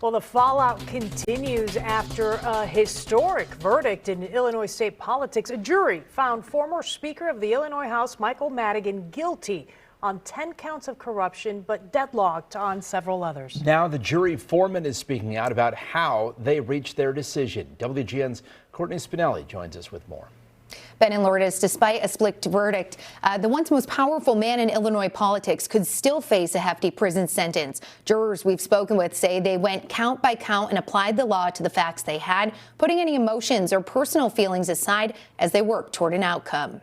Well, the fallout continues after a historic verdict in Illinois state politics. A jury found former Speaker of the Illinois House, Michael Madigan, guilty on 10 counts of corruption, but deadlocked on several others. Now the jury foreman is speaking out about how they reached their decision. WGN's Courtney Spinelli joins us with more. Ben and Lourdes, despite a split verdict, the once most powerful man in Illinois politics could still face a hefty prison sentence. Jurors we've spoken with say they went count by count and applied the law to the facts they had, putting any emotions or personal feelings aside as they worked toward an outcome.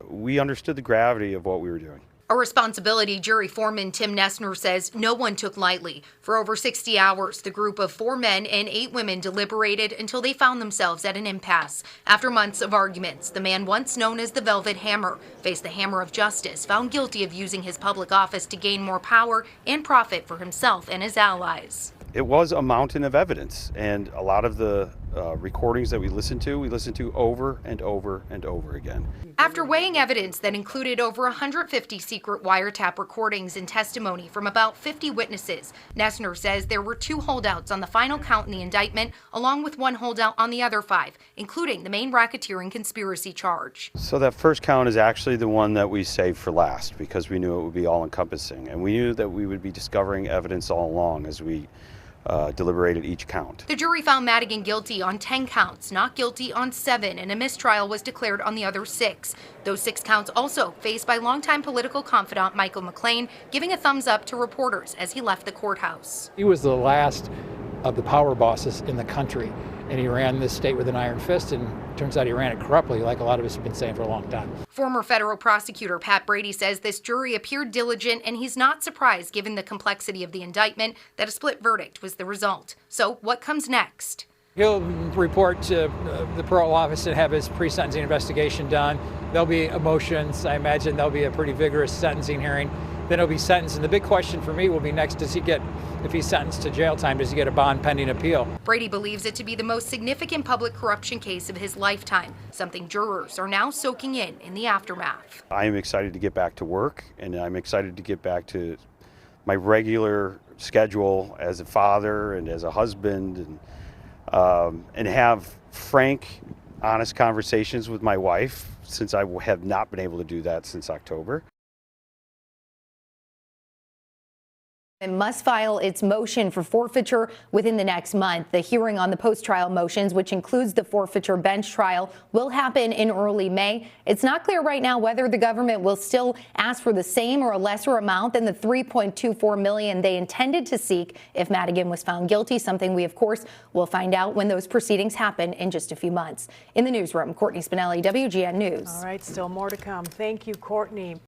We understood the gravity of what we were doing. A responsibility jury foreman Tim Nessner says no one took lightly. For over 60 hours, the group of 4 men and 8 women deliberated until they found themselves at an impasse. After months of arguments, the man once known as the Velvet Hammer faced the hammer of justice, found guilty of using his public office to gain more power and profit for himself and his allies. It was a mountain of evidence, and a lot of the recordings that we listened to over and over and over again. After weighing evidence that included over 150 secret wiretap recordings and testimony from about 50 witnesses, Nessner says there were 2 holdouts on the final count in the indictment, along with 1 holdout on the other 5, including the main racketeering conspiracy charge. So that first count is actually the one that we saved for last because we knew it would be all-encompassing, and we knew that we would be discovering evidence all along as we deliberated each count. The jury found Madigan guilty on 10 counts, not guilty on 7, and a mistrial was declared on the other 6. Those 6 counts also faced by longtime political confidant Michael McLean, giving a thumbs up to reporters as he left the courthouse. He was the last of the power bosses in the country, and he ran this state with an iron fist, and turns out he ran it corruptly, like a lot of us have been saying for a long time. Former federal prosecutor Pat Brady says this jury appeared diligent, and he's not surprised given the complexity of the indictment that a split verdict was the result. So what comes next? He'll report to the parole office and have his pre-sentencing investigation done. There'll be emotions. I imagine there'll be a pretty vigorous sentencing hearing. Then he'll be sentenced, and the big question for me will be next, if he's sentenced to jail time, does he get a bond pending appeal? Brady believes it to be the most significant public corruption case of his lifetime, something jurors are now soaking in the aftermath. I am excited to get back to work, and I'm excited to get back to my regular schedule as a father and as a husband, and have frank, honest conversations with my wife, since I have not been able to do that since October. It must file its motion for forfeiture within the next month. The hearing on the post-trial motions, which includes the forfeiture bench trial, will happen in early May. It's not clear right now whether the government will still ask for the same or a lesser amount than the $3.24 million they intended to seek if Madigan was found guilty, something we, of course, will find out when those proceedings happen in just a few months. In the newsroom, Courtney Spinelli, WGN News. All right, still more to come. Thank you, Courtney.